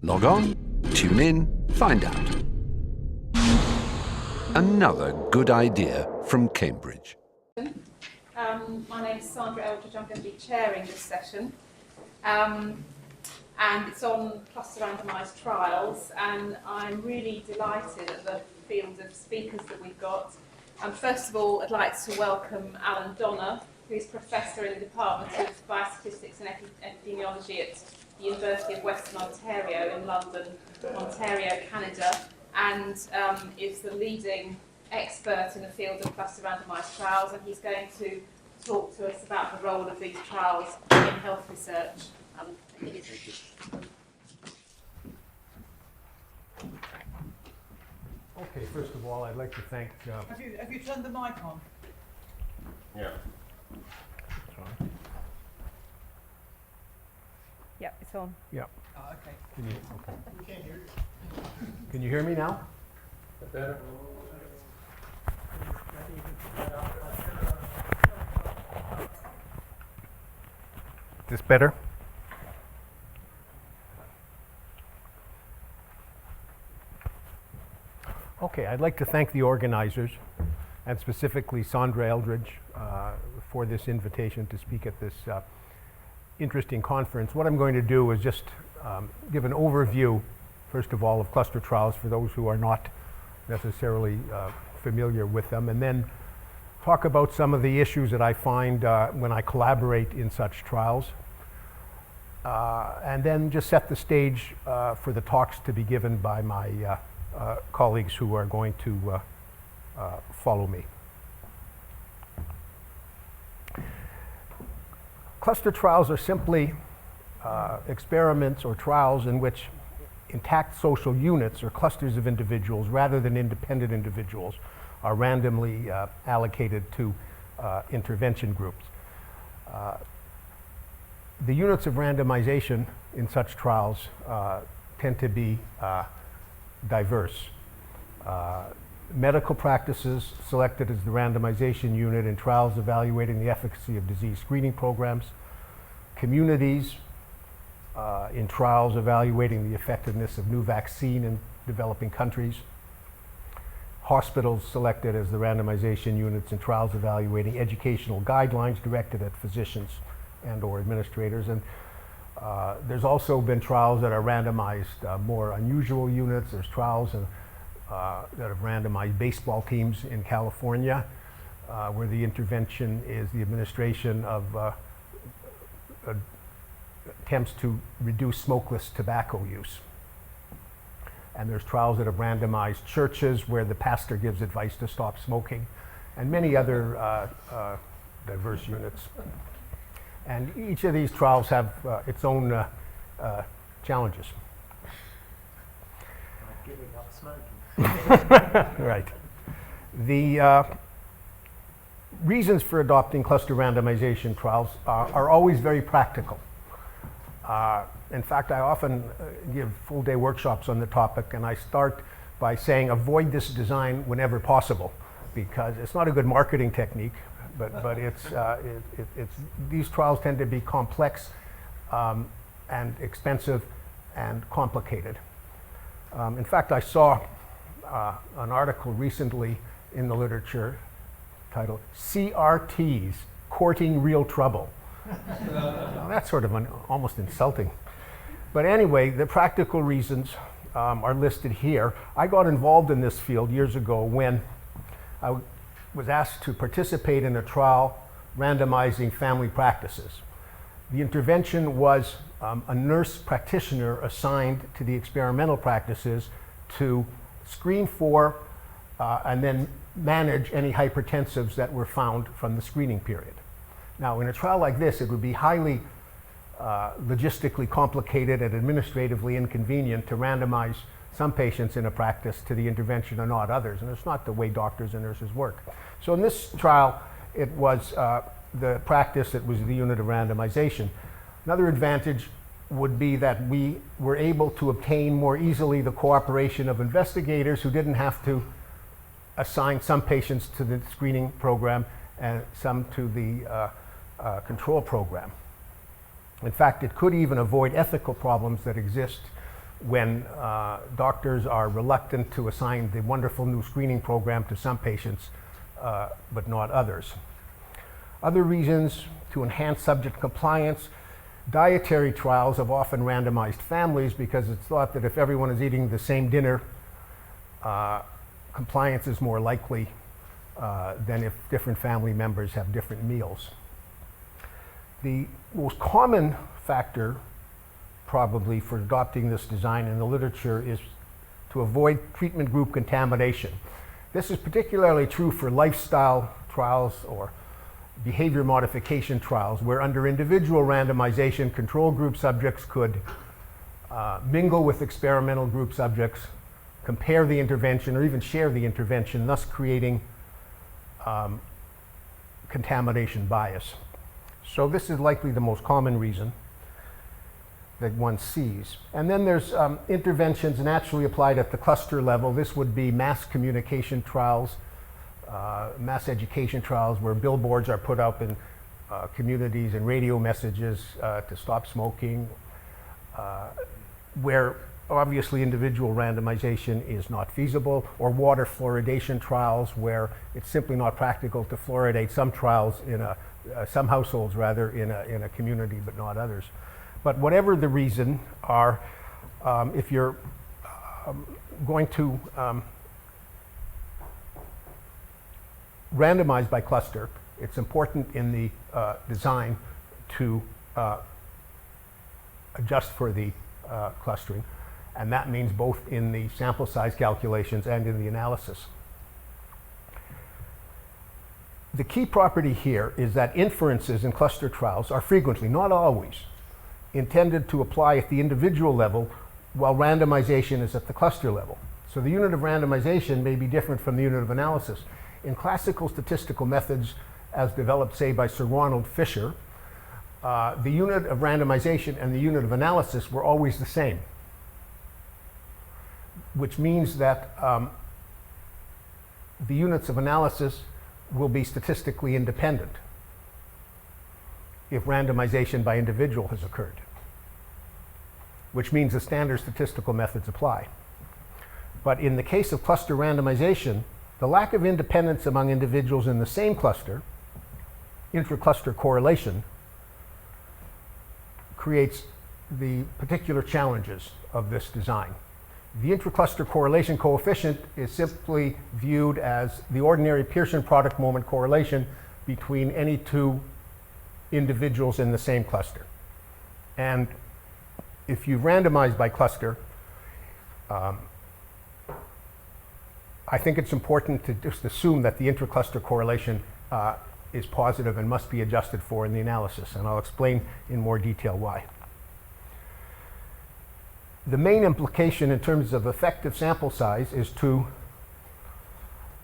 Log on, tune in, find out. Another good idea from Cambridge. My name is Sandra Eldridge. I'm going to be chairing this session. And it's on cluster randomised trials, and I'm really delighted at the field of speakers that we've got. First of all, I'd like to welcome Allan, who is Professor in the Department of Biostatistics and Epidemiology at the University of Western Ontario in London, Ontario, Canada, and is the leading expert in the field of cluster randomised trials, and he's going to talk to us about the role of these trials in health research. Okay, first of all, I'd like to thank... Have you turned the mic on? Yeah. Yeah, it's on. Yeah. Oh, okay. We can't hear you. Can you hear me now? Better? Is this better? Okay, I'd like to thank the organizers, and specifically Sandra Eldridge, for this invitation to speak at this interesting conference. What I'm going to do is just give an overview, first of all, of cluster trials for those who are not necessarily familiar with them, and then talk about some of the issues that I find when I collaborate in such trials, and then just set the stage for the talks to be given by my colleagues who are going to follow me. Cluster trials are simply experiments or trials in which intact social units or clusters of individuals rather than independent individuals are randomly allocated to intervention groups. The units of randomization in such trials tend to be diverse. Medical practices selected as the randomization unit in trials evaluating the efficacy of disease screening programs, communities in trials evaluating the effectiveness of new vaccine in developing countries, hospitals selected as the randomization units in trials evaluating educational guidelines directed at physicians and or administrators. And there's also been trials that are randomized more unusual units. There's trials that have randomized baseball teams in California, where the intervention is the administration of attempts to reduce smokeless tobacco use. And there's trials that have randomized churches where the pastor gives advice to stop smoking, and many other diverse units. And each of these trials have its own challenges. Like giving up smoking. Right. The reasons for adopting cluster randomization trials are always very practical. In fact, I often give full-day workshops on the topic, and I start by saying avoid this design whenever possible, because it's not a good marketing technique, but it's these trials tend to be complex and expensive and complicated. In fact, I saw an article recently in the literature titled CRTs, Courting Real Trouble. Now, that's sort of almost insulting. But anyway, the practical reasons are listed here. I got involved in this field years ago when I was asked to participate in a trial randomizing family practices. The intervention was a nurse practitioner assigned to the experimental practices to screen for and then manage any hypertensives that were found from the screening period. Now, in a trial like this, it would be highly logistically complicated and administratively inconvenient to randomize some patients in a practice to the intervention and not others, and it's not the way doctors and nurses work. So in this trial, it was the practice that was the unit of randomization. Another advantage would be that we were able to obtain more easily the cooperation of investigators who didn't have to assign some patients to the screening program and some to the control program. In fact, it could even avoid ethical problems that exist when doctors are reluctant to assign the wonderful new screening program to some patients, but not others. Other reasons to enhance subject compliance: dietary trials have often randomized families because it's thought that if everyone is eating the same dinner, compliance is more likely than if different family members have different meals. The most common factor probably for adopting this design in the literature is to avoid treatment group contamination. This is particularly true for lifestyle trials or behavior modification trials, where under individual randomization, control group subjects could mingle with experimental group subjects, compare the intervention, or even share the intervention, thus creating contamination bias. So this is likely the most common reason that one sees. And then there's interventions naturally applied at the cluster level. This would be mass communication trials, mass education trials, where billboards are put up in communities and radio messages to stop smoking, where obviously individual randomization is not feasible, or water fluoridation trials where it's simply not practical to fluoridate some trials in some households rather in a community but not others. But whatever the reason are, if you're going to randomize by cluster, it's important in the design to adjust for the clustering, and that means both in the sample size calculations and in the analysis. The key property here is that inferences in cluster trials are frequently, not always, intended to apply at the individual level while randomization is at the cluster level. So the unit of randomization may be different from the unit of analysis. In classical statistical methods, as developed, say, by Sir Ronald Fisher, the unit of randomization and the unit of analysis were always the same, which means that the units of analysis will be statistically independent if randomization by individual has occurred, which means the standard statistical methods apply. But in the case of cluster randomization, the lack of independence among individuals in the same cluster, intra-cluster correlation, creates the particular challenges of this design. The intra-cluster correlation coefficient is simply viewed as the ordinary Pearson product moment correlation between any two individuals in the same cluster. And if you randomize by cluster, I think it's important to just assume that the intra-cluster correlation is positive and must be adjusted for in the analysis, and I'll explain in more detail why. The main implication in terms of effective sample size is to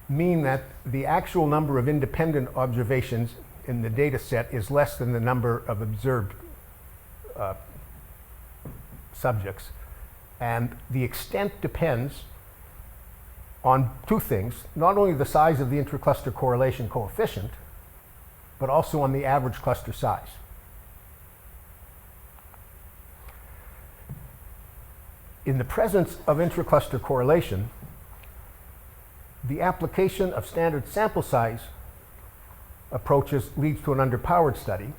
mean that the actual number of independent observations in the data set is less than the number of observed subjects. And the extent depends on two things: not only the size of the intra-cluster correlation coefficient, but also on the average cluster size. In the presence of intra-cluster correlation, the application of standard sample size approaches leads to an underpowered study,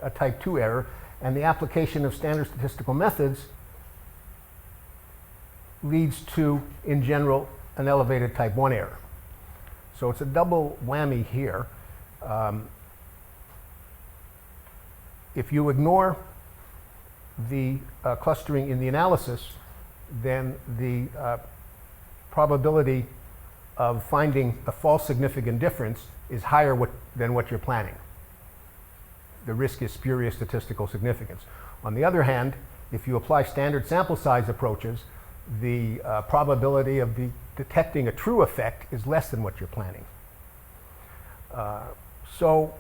a type 2 error, and the application of standard statistical methods leads to, in general, an elevated type 1 error. So it's a double whammy here. If you ignore the clustering in the analysis, then the probability of finding a false significant difference is higher than what you're planning. The risk is spurious statistical significance. On the other hand, if you apply standard sample size approaches, the probability of detecting a true effect is less than what you're planning. So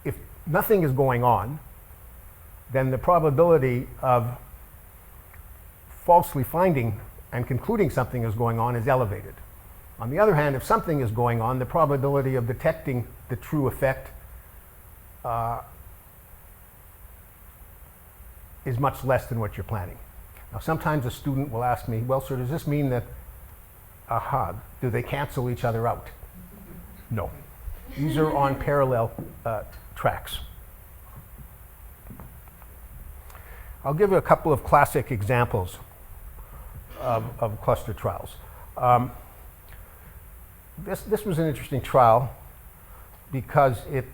if nothing is going on, then the probability of falsely finding and concluding something is going on is elevated. On the other hand, if something is going on, the probability of detecting the true effect is much less than what you're planning. Now, sometimes a student will ask me, well, sir, does this mean that, do they cancel each other out? No. These are on parallel tracks. I'll give you a couple of classic examples of cluster trials. This was an interesting trial because it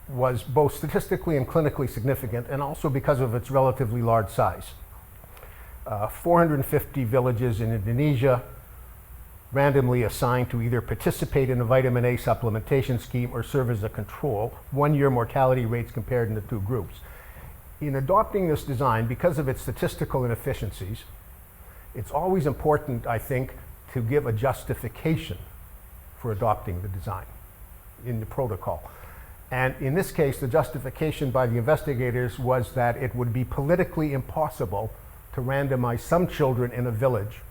was both statistically and clinically significant, and also because of its relatively large size. 450 villages in Indonesia, randomly assigned to either participate in a vitamin A supplementation scheme or serve as a control, 1-year mortality rates compared in the two groups. In adopting this design, because of its statistical inefficiencies, it's always important, I think, to give a justification for adopting the design in the protocol. And in this case, the justification by the investigators was that it would be politically impossible to randomize some children in a village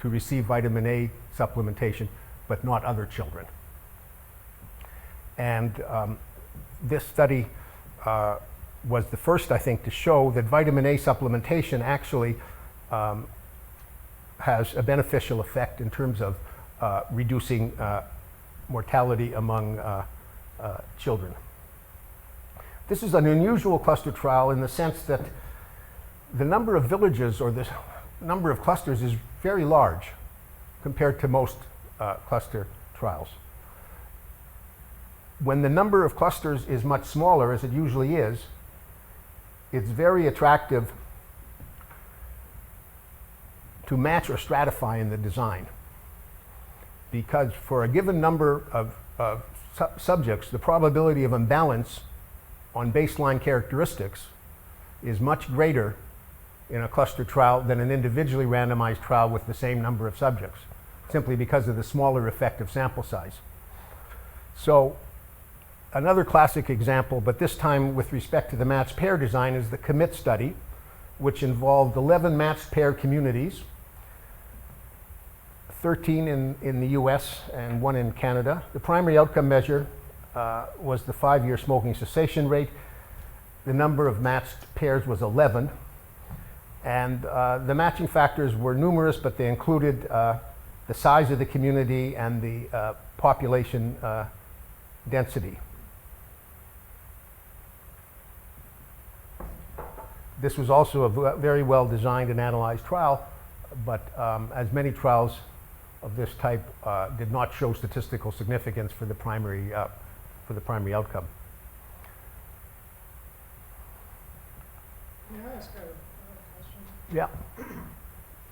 to receive vitamin A supplementation, but not other children. And this study was the first, I think, to show that vitamin A supplementation actually has a beneficial effect in terms of reducing mortality among children. This is an unusual cluster trial in the sense that the number of villages or the number of clusters is very large compared to most cluster trials. When the number of clusters is much smaller, as it usually is, it's very attractive to match or stratify in the design. Because for a given number of subjects, the probability of imbalance on baseline characteristics is much greater in a cluster trial than an individually randomized trial with the same number of subjects, simply because of the smaller effective sample size. So another classic example, but this time with respect to the matched pair design, is the COMMIT study, which involved 11 matched pair communities, 13 in the US and 1 in Canada. The primary outcome measure was the 5-year smoking cessation rate. The number of matched pairs was 11. And the matching factors were numerous, but they included the size of the community and the population density. This was also a very well designed and analyzed trial, but as many trials of this type did not show statistical significance for the primary outcome. May I ask a question? Yeah.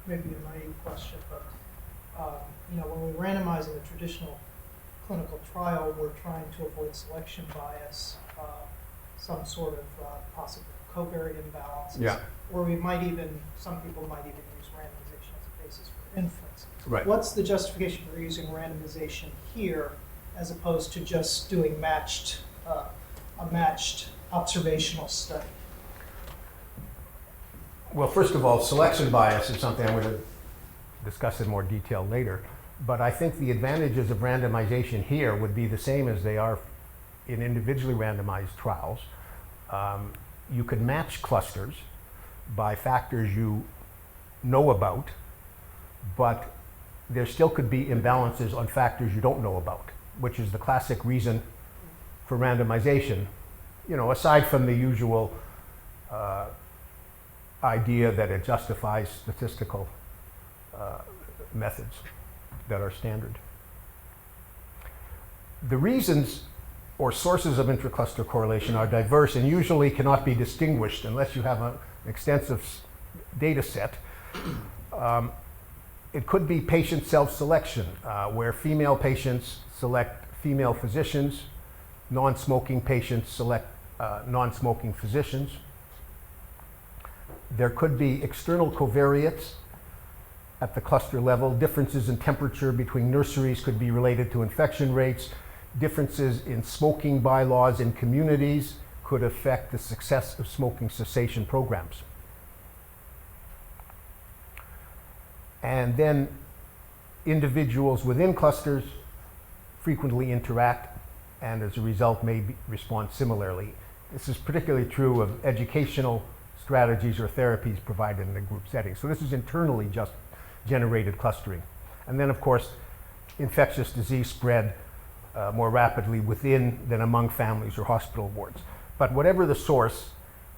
Maybe a naive question, but when we're randomizing a traditional clinical trial, we're trying to avoid selection bias, some sort of possible covariate imbalances, Yeah. or some people might even use randomization as a basis for inference. Right. What's the justification for using randomization here as opposed to just doing a matched observational study? Well, first of all, selection bias is something I'm going to discuss in more detail later. But I think the advantages of randomization here would be the same as they are in individually randomized trials. You could match clusters by factors you know about, but there still could be imbalances on factors you don't know about, which is the classic reason for randomization, aside from the usual idea that it justifies statistical methods that are standard. The reasons or sources of intracluster correlation are diverse and usually cannot be distinguished unless you have an extensive data set. It could be patient self-selection, where female patients select female physicians, non-smoking patients select non-smoking physicians. There could be external covariates at the cluster level. Differences in temperature between nurseries could be related to infection rates. Differences in smoking bylaws in communities could affect the success of smoking cessation programs. And then individuals within clusters frequently interact and as a result may respond similarly. This is particularly true of educational strategies or therapies provided in a group setting. So this is internally just generated clustering. And then, of course, infectious disease spread more rapidly within than among families or hospital wards. But whatever the source,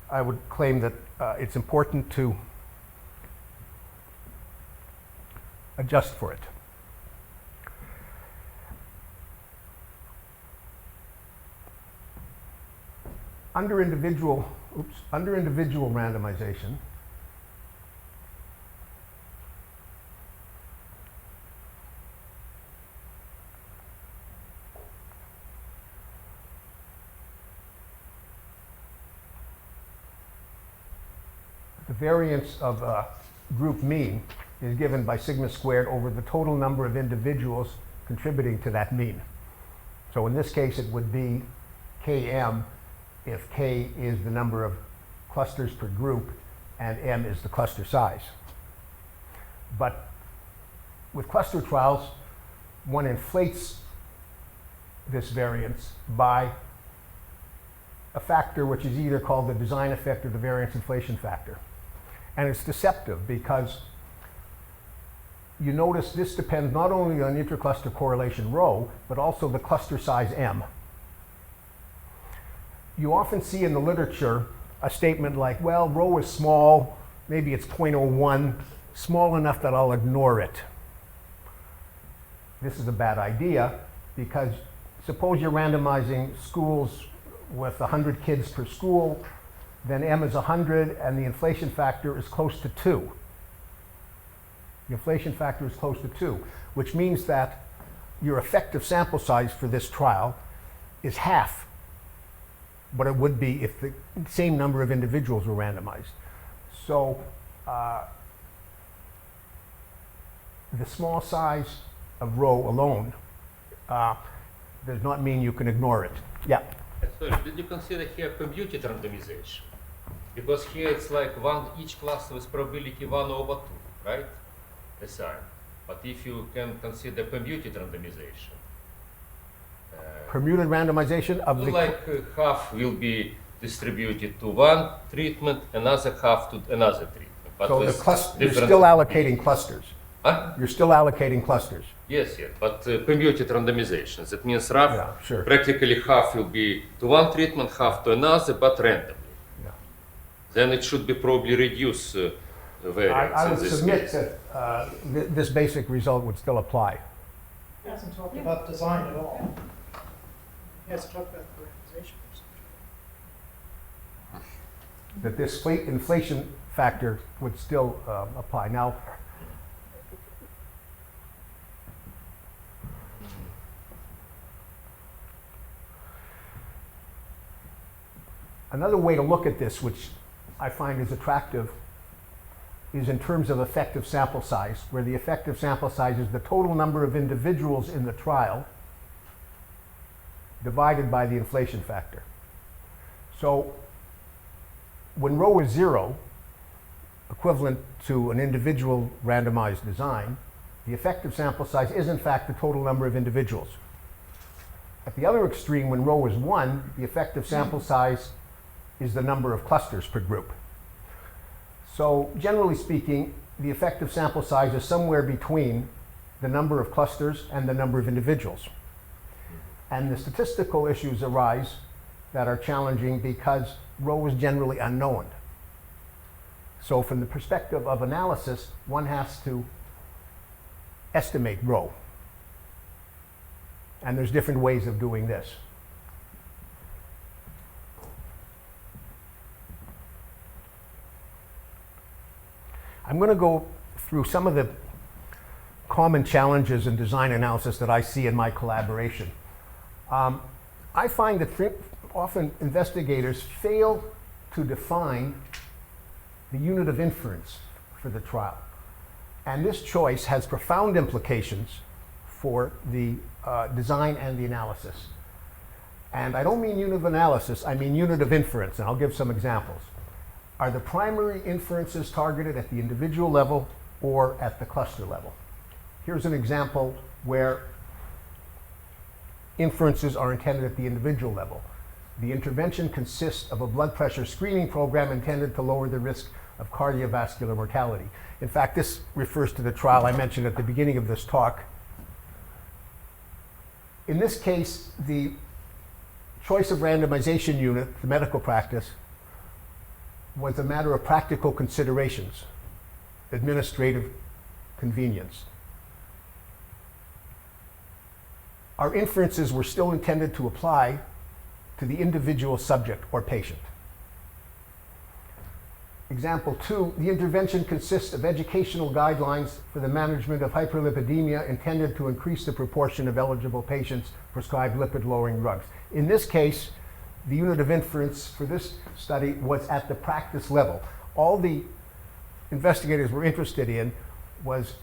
I would claim that it's important to adjust for it. Under individual randomization, the variance of a group mean is given by sigma squared over the total number of individuals contributing to that mean. So in this case, it would be Km if K is the number of clusters per group and M is the cluster size. But with cluster trials, one inflates this variance by a factor which is either called the design effect or the variance inflation factor. And it's deceptive because you notice this depends not only on intercluster correlation rho, but also the cluster size M. You often see in the literature a statement like, well, rho is small, maybe it's 0.01, small enough that I'll ignore it. This is a bad idea because suppose you're randomizing schools with 100 kids per school, then M is 100 and the inflation factor is close to 2. The inflation factor is close to 2, which means that your effective sample size for this trial is half what it would be if the same number of individuals were randomized. So the small size of rho alone does not mean you can ignore it. Yeah. Sorry, did you consider here computed randomization? Because here it's like each cluster with probability 1/2, right? Assign. But if you can consider computed randomization, Permuted randomization of the half will be distributed to one treatment, another half to another treatment. But so the with cluster, you're different- still allocating clusters. Huh? You're still allocating clusters. Yes, but permuted randomization. That means rough, Yeah, sure. practically half will be to one treatment, half to another, but randomly. Yeah. Then it should be probably reduce variance I in would this submit case. that this basic result would still apply. He hasn't talked about design at all. He hasn't talked about the randomization procedure. That this inflation factor would still apply. Now, another way to look at this, which I find is attractive, is in terms of effective sample size, where the effective sample size is the total number of individuals in the trial divided by the inflation factor. So when rho is 0, equivalent to an individual randomized design, the effective sample size is in fact the total number of individuals. At the other extreme, when rho is 1, the effective sample size is the number of clusters per group. So generally speaking, the effective sample size is somewhere between the number of clusters and the number of individuals. And the statistical issues arise that are challenging because rho is generally unknown. So from the perspective of analysis, one has to estimate rho. And there's different ways of doing this. I'm going to go through some of the common challenges in design analysis that I see in my collaboration. I find that often investigators fail to define the unit of inference for the trial. And this choice has profound implications for the design and the analysis. And I don't mean unit of analysis, I mean unit of inference, and I'll give some examples. Are the primary inferences targeted at the individual level or at the cluster level? Here's an example where inferences are intended at the individual level. The intervention consists of a blood pressure screening program intended to lower the risk of cardiovascular mortality. In fact, this refers to the trial I mentioned at the beginning of this talk. In this case, the choice of randomization unit, the medical practice, was a matter of practical considerations, administrative convenience. Our inferences were still intended to apply to the individual subject or patient. Example 2, the intervention consists of educational guidelines for the management of hyperlipidemia intended to increase the proportion of eligible patients prescribed lipid-lowering drugs. In this case, the unit of inference for this study was at the practice level. All the investigators were interested in was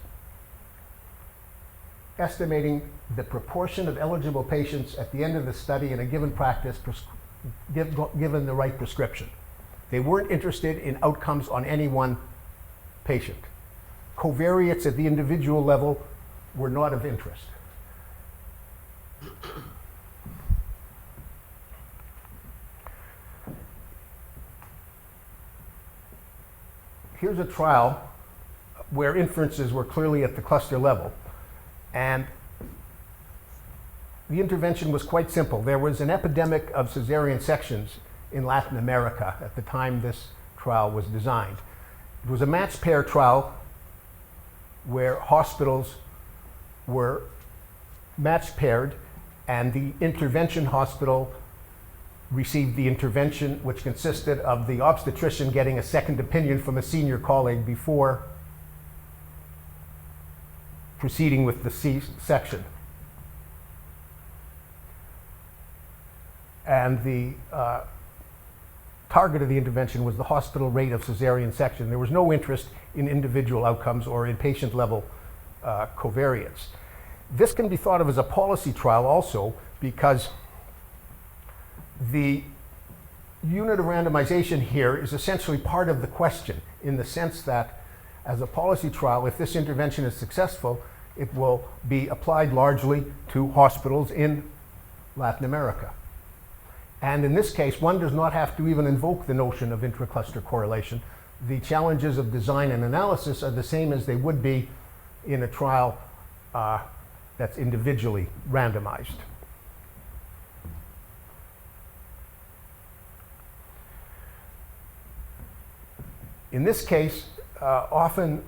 estimating the proportion of eligible patients at the end of the study in a given practice given the right prescription. They weren't interested in outcomes on any one patient. Covariates at the individual level were not of interest. Here's a trial where inferences were clearly at the cluster level. And the intervention was quite simple. There was an epidemic of cesarean sections in Latin America at the time this trial was designed. It was a matched pair trial where hospitals were matched paired, and the intervention hospital received the intervention, which consisted of the obstetrician getting a second opinion from a senior colleague before proceeding with the C-section. And the target of the intervention was the hospital rate of cesarean section. There was no interest in individual outcomes or in patient-level covariates. This can be thought of as a policy trial also because the unit of randomization here is essentially part of the question in the sense that as a policy trial, if this intervention is successful, it will be applied largely to hospitals in Latin America. And in this case, one does not have to even invoke the notion of intracluster correlation. The challenges of design and analysis are the same as they would be in a trial that's individually randomized. In this case, often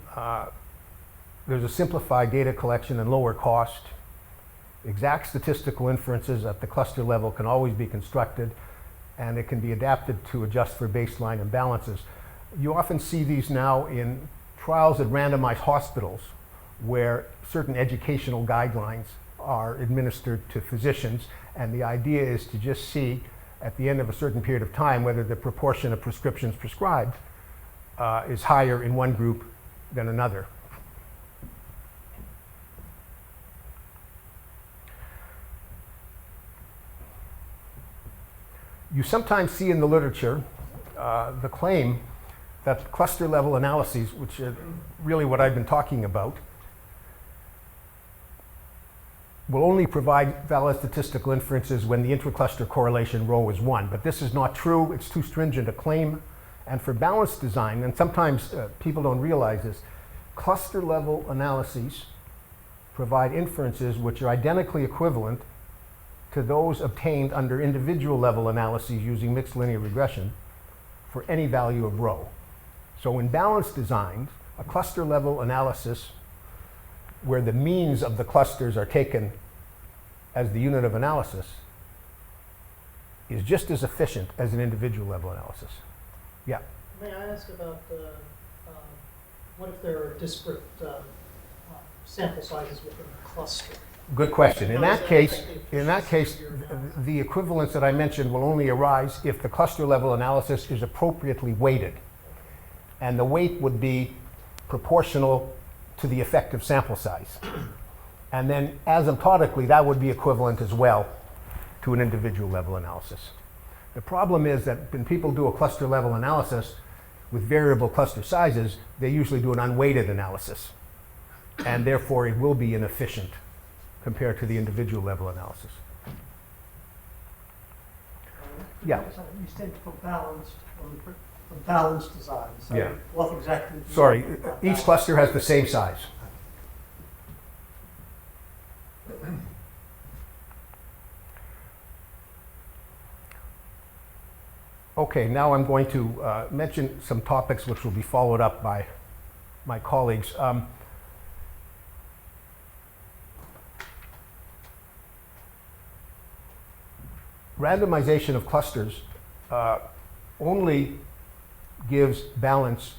there's a simplified data collection and lower cost. Exact statistical inferences at the cluster level can always be constructed, and it can be adapted to adjust for baseline imbalances. You often see these now in trials that randomize hospitals where certain educational guidelines are administered to physicians, and the idea is to just see at the end of a certain period of time whether the proportion of prescriptions prescribed is higher in one group than another. You sometimes see in the literature the claim that cluster level analyses, which are really what I've been talking about, will only provide valid statistical inferences when the intracluster correlation rho is 1. But this is not true. It's too stringent a claim. And for balanced design, and sometimes people don't realize this, cluster level analyses provide inferences which are identically equivalent to those obtained under individual level analyses using mixed linear regression for any value of rho. So in balanced designs, a cluster level analysis where the means of the clusters are taken as the unit of analysis is just as efficient as an individual level analysis. Yeah. May I ask about what if there are disparate sample sizes within a cluster? Good question. In that case, the equivalence that I mentioned will only arise if the cluster level analysis is appropriately weighted. And the weight would be proportional to the effective sample size. And then asymptotically, that would be equivalent as well to an individual level analysis. The problem is that when people do a cluster level analysis with variable cluster sizes, they usually do an unweighted analysis. And therefore, it will be inefficient compared to the individual level analysis. Yeah. You said for balanced design. So Yeah. what exactly? do you Sorry, mean by each balanced? cluster has the same size. Okay, now I'm going to mention some topics which will be followed up by my colleagues. Randomization of clusters only gives balance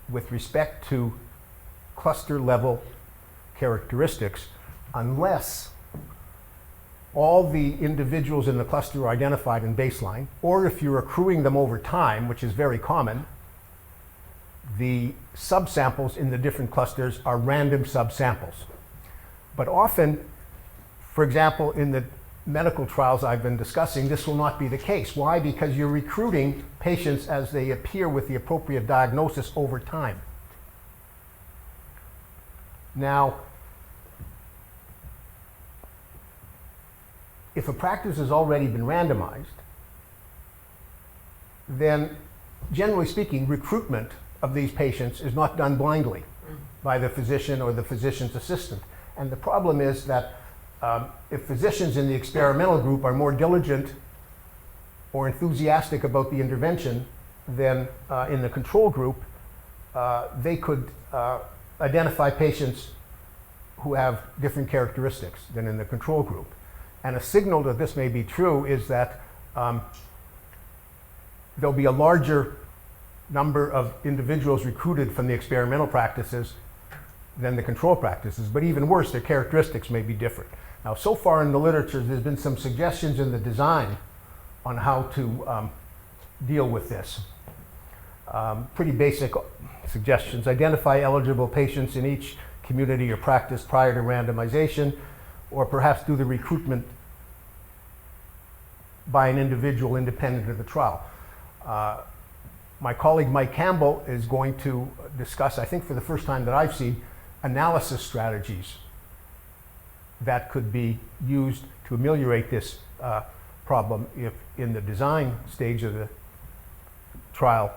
with respect to cluster level characteristics unless all the individuals in the cluster are identified in baseline, or if you're accruing them over time, which is very common, the subsamples in the different clusters are random subsamples. But often, for example, in the medical trials I've been discussing, this will not be the case. Why? Because you're recruiting patients as they appear with the appropriate diagnosis over time. Now, if a practice has already been randomized, then generally speaking, recruitment of these patients is not done blindly by the physician or the physician's assistant. And the problem is that if physicians in the experimental group are more diligent or enthusiastic about the intervention than in the control group, they could identify patients who have different characteristics than in the control group. And a signal that this may be true is that there'll be a larger number of individuals recruited from the experimental practices than the control practices. But even worse, their characteristics may be different. Now, so far in the literature, there's been some suggestions in the design on how to deal with this. Pretty basic suggestions. Identify eligible patients in each community or practice prior to randomization, or perhaps do the recruitment by an individual independent of the trial. My colleague Mike Campbell is going to discuss, I think for the first time that I've seen, analysis strategies that could be used to ameliorate this problem if in the design stage of the trial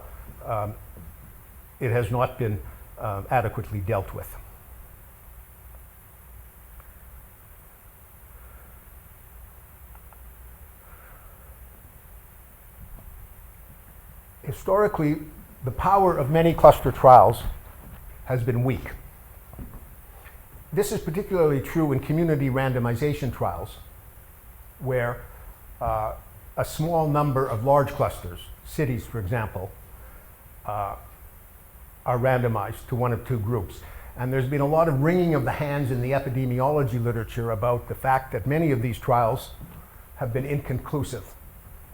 it has not been adequately dealt with. Historically, the power of many cluster trials has been weak. This is particularly true in community randomization trials, where a small number of large clusters, cities for example, are randomized to one of two groups. And there's been a lot of wringing of the hands in the epidemiology literature about the fact that many of these trials have been inconclusive.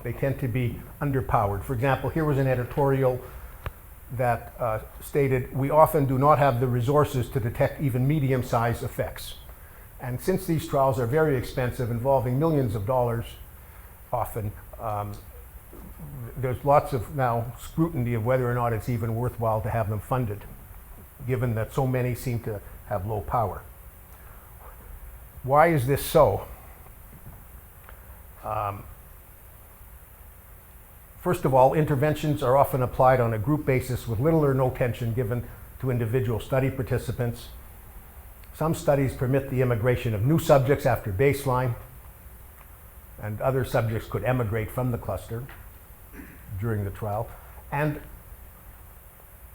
They tend to be underpowered. For example, here was an editorial that stated, "We often do not have the resources to detect even medium-sized effects." And since these trials are very expensive, involving millions of dollars often, there's lots of now scrutiny of whether or not it's even worthwhile to have them funded, given that so many seem to have low power. Why is this so? First of all, interventions are often applied on a group basis with little or no attention given to individual study participants. Some studies permit the immigration of new subjects after baseline, and other subjects could emigrate from the cluster during the trial. And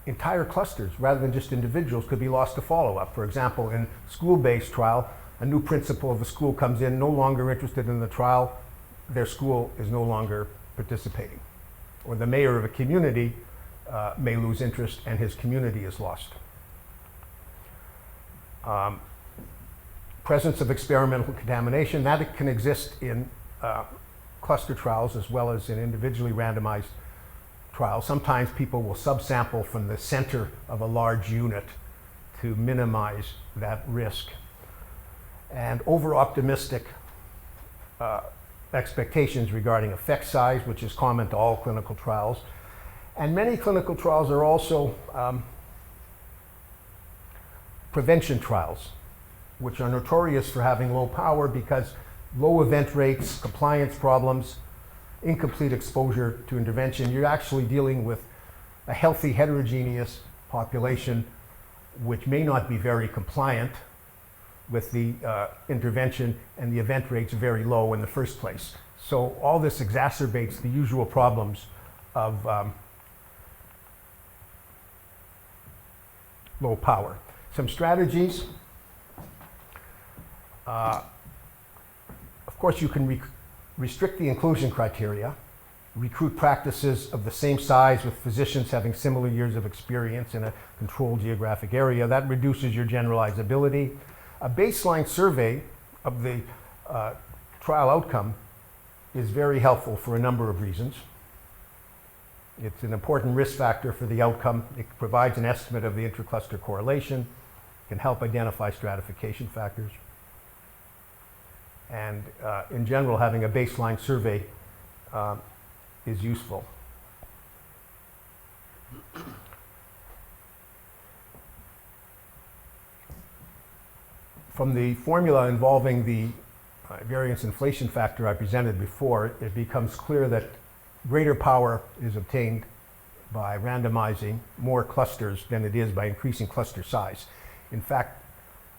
entire clusters, rather than just individuals, could be lost to follow-up. For example, in school-based trial, a new principal of a school comes in, no longer interested in the trial, their school is no longer participating. Or the mayor of a community may lose interest and his community is lost. Presence of experimental contamination, that can exist in cluster trials as well as in individually randomized trials. Sometimes people will subsample from the center of a large unit to minimize that risk. And over-optimistic expectations regarding effect size, which is common to all clinical trials. And many clinical trials are also prevention trials, which are notorious for having low power because low event rates, compliance problems, incomplete exposure to intervention, you're actually dealing with a healthy heterogeneous population which may not be very compliant with the intervention, and the event rates are very low in the first place. So all this exacerbates the usual problems of low power. Some strategies. Of course, you can restrict the inclusion criteria, recruit practices of the same size with physicians having similar years of experience in a controlled geographic area. That reduces your generalizability. A baseline survey of the trial outcome is very helpful for a number of reasons. It's an important risk factor for the outcome. It provides an estimate of the intercluster correlation, can help identify stratification factors. And in general, having a baseline survey is useful. From the formula involving the variance inflation factor I presented before, it becomes clear that greater power is obtained by randomizing more clusters than it is by increasing cluster size. In fact,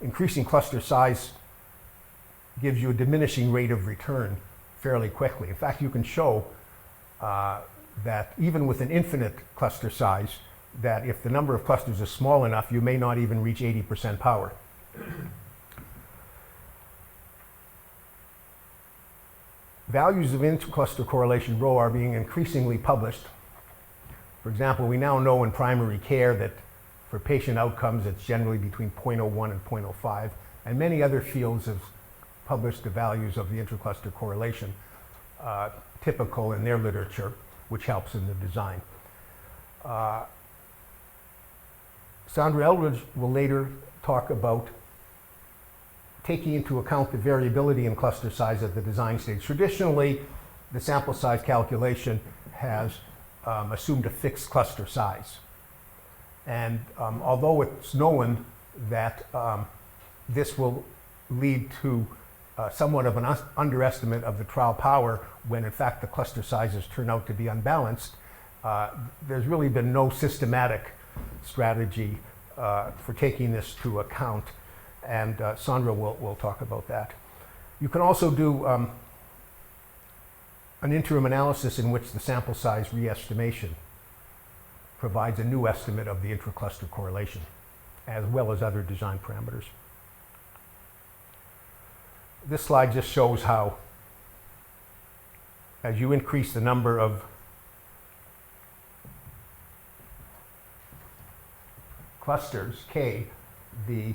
increasing cluster size gives you a diminishing rate of return fairly quickly. In fact, you can show that even with an infinite cluster size, that if the number of clusters is small enough, you may not even reach 80% power. Values of intercluster correlation rho are being increasingly published. For example, we now know in primary care that for patient outcomes, it's generally between 0.01 and 0.05, and many other fields have published the values of the intercluster correlation typical in their literature, which helps in the design. Sandra Eldridge will later talk about taking into account the variability in cluster size at the design stage. Traditionally, the sample size calculation has assumed a fixed cluster size. And although it's known that this will lead to somewhat of an underestimate of the trial power when in fact the cluster sizes turn out to be unbalanced, there's really been no systematic strategy for taking this to account. And Sandra will talk about that. You can also do an interim analysis in which the sample size re-estimation provides a new estimate of the intracluster correlation, as well as other design parameters. This slide just shows how, as you increase the number of clusters, K, the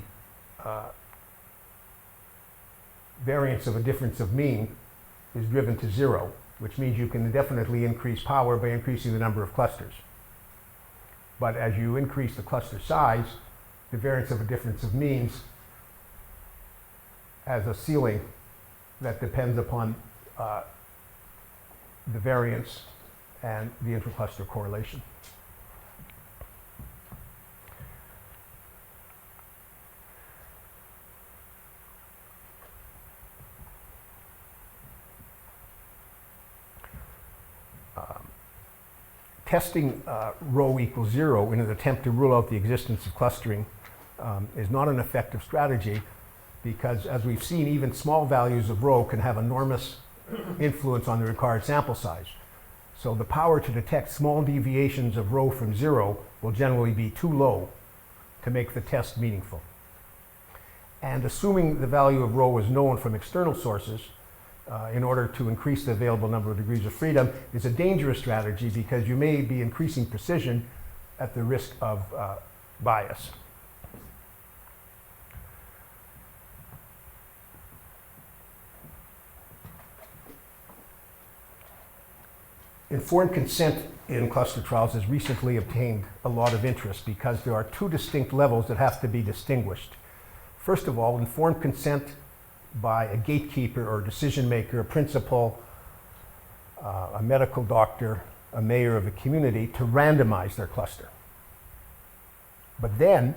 variance of a difference of mean is driven to 0, which means you can definitely increase power by increasing the number of clusters. But as you increase the cluster size, the variance of a difference of means has a ceiling that depends upon the variance and the intercluster correlation. Testing rho equals 0 in an attempt to rule out the existence of clustering is not an effective strategy, because as we've seen, even small values of rho can have enormous influence on the required sample size. So the power to detect small deviations of rho from 0 will generally be too low to make the test meaningful. And assuming the value of rho is known from external sources in order to increase the available number of degrees of freedom is a dangerous strategy, because you may be increasing precision at the risk of bias. Informed consent in cluster trials has recently obtained a lot of interest because there are two distinct levels that have to be distinguished. First of all, informed consent by a gatekeeper or decision maker, a principal, a medical doctor, a mayor of a community, to randomize their cluster. But then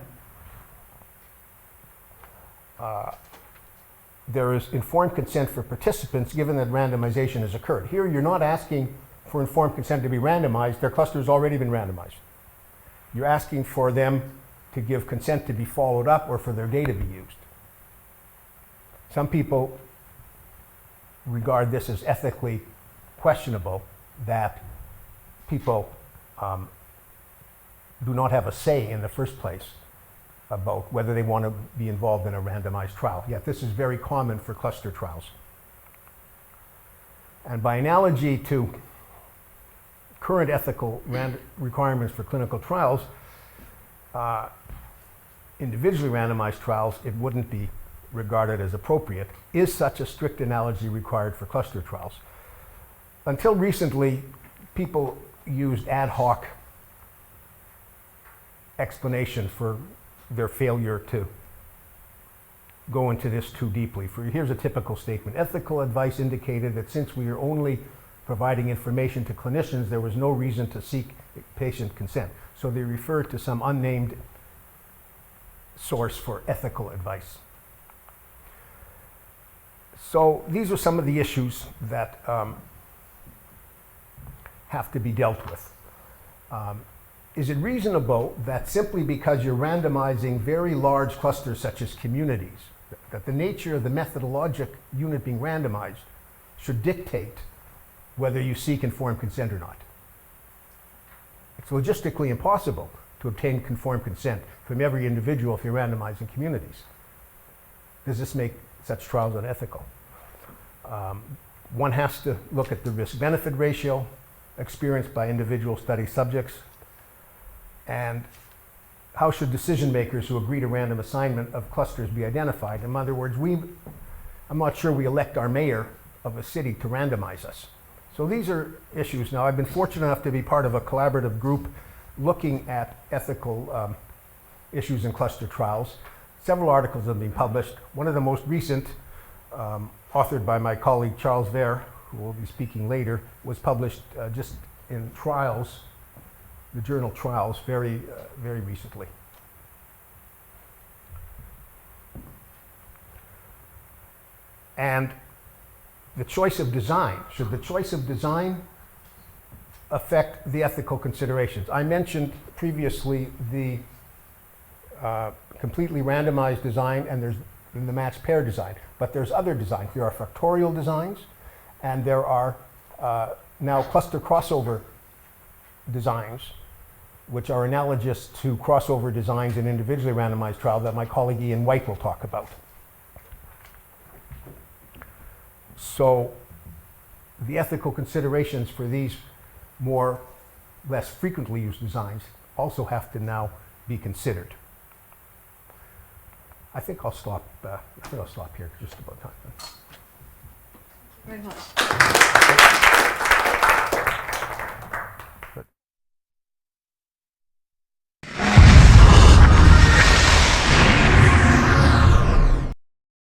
there is informed consent for participants given that randomization has occurred. Here, you're not asking for informed consent to be randomized. Their cluster has already been randomized. You're asking for them to give consent to be followed up or for their data to be used. Some people regard this as ethically questionable, that people do not have a say in the first place about whether they want to be involved in a randomized trial. Yet this is very common for cluster trials. And by analogy to current ethical requirements for clinical trials, individually randomized trials, it wouldn't be regarded as appropriate. Is such a strict analogy required for cluster trials? Until recently, people used ad hoc explanation for their failure to go into this too deeply. Here's a typical statement. Ethical advice indicated that since we are only providing information to clinicians, there was no reason to seek patient consent. So they refer to some unnamed source for ethical advice. So these are some of the issues that have to be dealt with. Is it reasonable that simply because you're randomizing very large clusters such as communities, that the nature of the methodologic unit being randomized should dictate whether you seek informed consent or not? It's logistically impossible to obtain conformed consent from every individual if you're randomizing communities. Does this make such trials unethical? One has to look at the risk-benefit ratio experienced by individual study subjects, and how should decision makers who agree to random assignment of clusters be identified? In other words, I'm not sure we elect our mayor of a city to randomize us. So these are issues. Now, I've been fortunate enough to be part of a collaborative group looking at ethical issues in cluster trials. Several articles have been published. One of the most recent, authored by my colleague Charles Vere, who will be speaking later, was published just in Trials, the journal Trials, very recently. And the choice of design. Should the choice of design affect the ethical considerations? I mentioned previously the completely randomized design and there's the matched pair design, but there's other designs. There are factorial designs, and there are now cluster crossover designs, which are analogous to crossover designs in individually randomized trials that my colleague Ian White will talk about. So the ethical considerations for these less frequently used designs also have to now be considered. I think I'll stop here, just about time. Thank you very much.